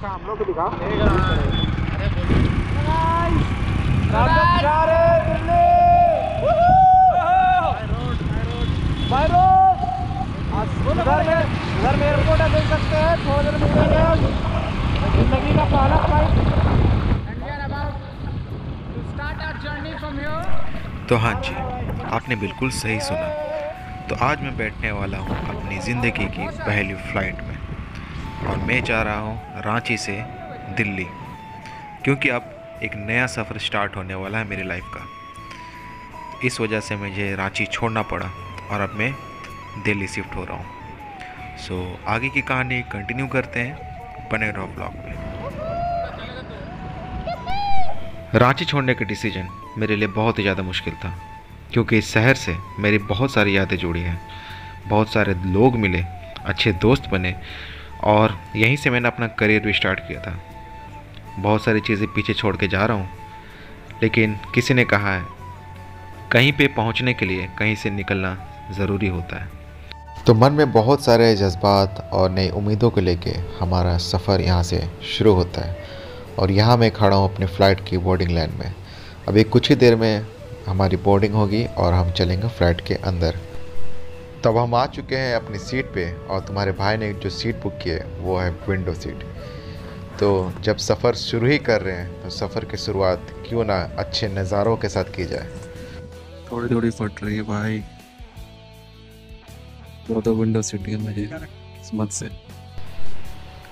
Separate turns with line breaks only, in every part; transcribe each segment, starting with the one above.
हम लोग दिखा बाय रोड घर में एयरपोर्ट है, देख सकते हैं। थोड़ी देर मिलेंगे जिंदगी का पहला फ्लाइट।
तो हाँ जी, आपने बिल्कुल सही सुना। तो आज मैं बैठने वाला हूँ अपनी ज़िंदगी की पहली फ़्लाइट में और मैं जा रहा हूँ रांची से दिल्ली, क्योंकि अब एक नया सफ़र स्टार्ट होने वाला है मेरी लाइफ का। इस वजह से मुझे रांची छोड़ना पड़ा और अब मैं दिल्ली शिफ्ट हो रहा हूँ। सो आगे की कहानी कंटिन्यू करते हैं, बने रहो ब्लॉग में। रांची छोड़ने का डिसीजन मेरे लिए बहुत ही ज़्यादा मुश्किल था, क्योंकि इस शहर से मेरी बहुत सारी यादें जुड़ी हैं। बहुत सारे लोग मिले, अच्छे दोस्त बने और यहीं से मैंने अपना करियर भी स्टार्ट किया था। बहुत सारी चीज़ें पीछे छोड़ के जा रहा हूँ, लेकिन किसी ने कहा है कहीं पे पहुँचने के लिए कहीं से निकलना ज़रूरी होता है। तो मन में बहुत सारे जज्बात और नई उम्मीदों को लेके हमारा सफ़र यहाँ से शुरू होता है और यहाँ मैं खड़ा हूँ अपने फ़्लाइट की बोर्डिंग लाइन में। अभी कुछ ही देर में हमारी बोर्डिंग होगी और हम चलेंगे फ़्लाइट के अंदर। तब हम आ चुके हैं अपनी सीट पे और तुम्हारे भाई ने जो सीट बुक की है वो है विंडो सीट। तो जब सफ़र शुरू ही कर रहे हैं तो सफ़र की शुरुआत क्यों ना अच्छे नज़ारों के साथ की जाए।
थोड़ी थोड़ी फट रही है भाई, वो तो विंडो सीट है मुझे किस्मत से,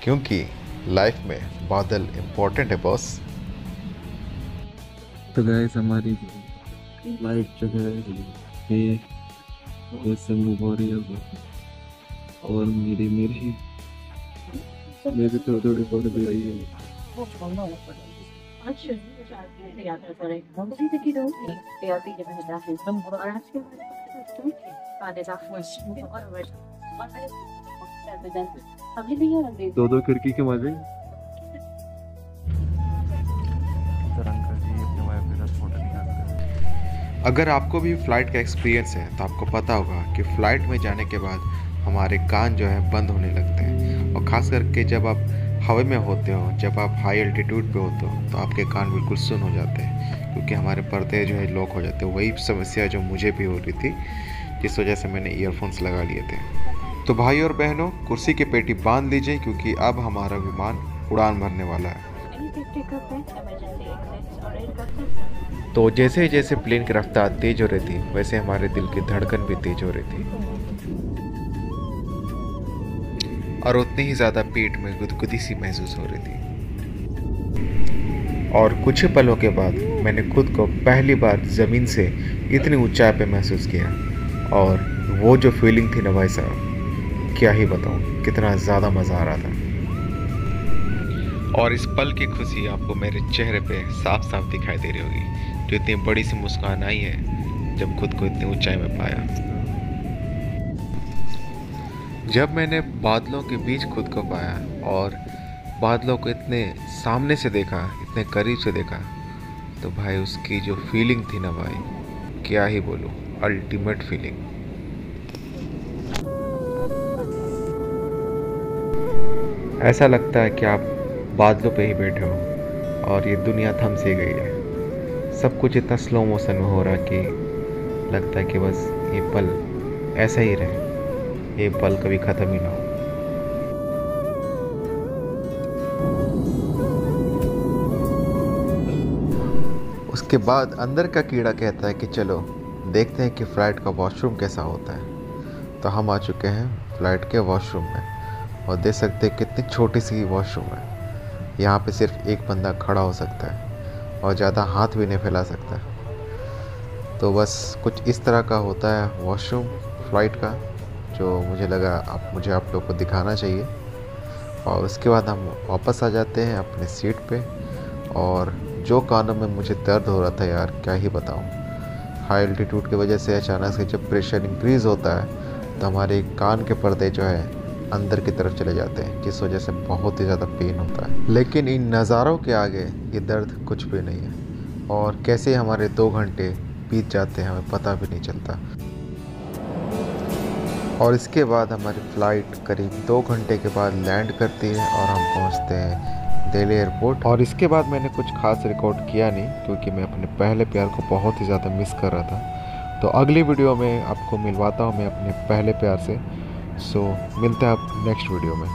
क्योंकि लाइफ में बादल इम्पोर्टेंट है बॉस।
तो गाइस हमारी लाइफ जो है वैसे मूव हो रही है और मेरी थोड़ी थोड़ी फट भी रही है। दो खिड़की के मजे।
अगर आपको भी फ़्लाइट का एक्सपीरियंस है तो आपको पता होगा कि फ़्लाइट में जाने के बाद हमारे कान जो है बंद होने लगते हैं, और ख़ास करके जब आप हवा में होते हो, जब आप हाई एल्टीट्यूड पे होते हो तो आपके कान बिल्कुल सुन हो जाते हैं, क्योंकि हमारे पर्दे जो है लॉक हो जाते हैं। वही समस्या जो मुझे भी हो रही थी, जिस वजह से मैंने ईयरफोन्स लगा लिए थे। तो भाई और बहनों, कुर्सी की पेटी बांध लीजिए, क्योंकि अब हमारा विमान उड़ान भरने वाला है। तो जैसे जैसे प्लेन की रफ्तार तेज हो रही थी, वैसे हमारे दिल की धड़कन भी तेज हो रही थी और उतनी ही ज़्यादा पेट में गुदगुदी सी महसूस हो रही थी। और कुछ ही पलों के बाद मैंने खुद को पहली बार ज़मीन से इतनी ऊंचाई पे महसूस किया, और वो जो फीलिंग थी ना भाई साहब, क्या ही बताऊं, कितना ज़्यादा मज़ा आ रहा था। और इस पल की खुशी आपको मेरे चेहरे पे साफ साफ दिखाई दे रही होगी, जो इतनी बड़ी सी मुस्कान आई है जब खुद को इतनी ऊंचाई में पाया। जब मैंने बादलों के बीच खुद को पाया और बादलों को इतने सामने से देखा, इतने करीब से देखा, तो भाई उसकी जो फीलिंग थी ना भाई, क्या ही बोलूं, अल्टीमेट फीलिंग। ऐसा लगता है कि आप बादलों पे ही बैठे हो और ये दुनिया थम सी गई है। सब कुछ इतना स्लो मोशन में हो रहा कि लगता है कि बस ये पल ऐसा ही रहे, ये पल कभी ख़त्म ही ना हो। उसके बाद अंदर का कीड़ा कहता है कि चलो देखते हैं कि फ़्लाइट का वॉशरूम कैसा होता है। तो हम आ चुके हैं फ़्लाइट के वॉशरूम में और देख सकते हैं कितनी छोटी सी वॉशरूम है। यहाँ पे सिर्फ एक बंदा खड़ा हो सकता है और ज़्यादा हाथ भी नहीं फैला सकता। तो बस कुछ इस तरह का होता है वॉशरूम फ़्लाइट का, जो मुझे लगा मुझे आप लोग को दिखाना चाहिए। और उसके बाद हम वापस आ जाते हैं अपने सीट पे, और जो कानों में मुझे दर्द हो रहा था यार, क्या ही बताऊं। हाई एल्टीट्यूड की वजह से अचानक से जब प्रेशर इंक्रीज़ होता है तो हमारे कान के पर्दे जो है अंदर की तरफ चले जाते हैं, जिस वजह से बहुत ही ज़्यादा पेन होता है। लेकिन इन नज़ारों के आगे ये दर्द कुछ भी नहीं है, और कैसे हमारे 2 घंटे बीत जाते हैं हमें पता भी नहीं चलता। और इसके बाद हमारी फ़्लाइट करीब 2 घंटे के बाद लैंड करती है और हम पहुंचते हैं दिल्ली एयरपोर्ट। और इसके बाद मैंने कुछ खास रिकॉर्ड किया नहीं, क्योंकि मैं अपने पहले प्यार को बहुत ही ज़्यादा मिस कर रहा था। तो अगली वीडियो में आपको मिलवाता हूँ मैं अपने पहले प्यार से। सो मिलते हैं आप नेक्स्ट वीडियो में।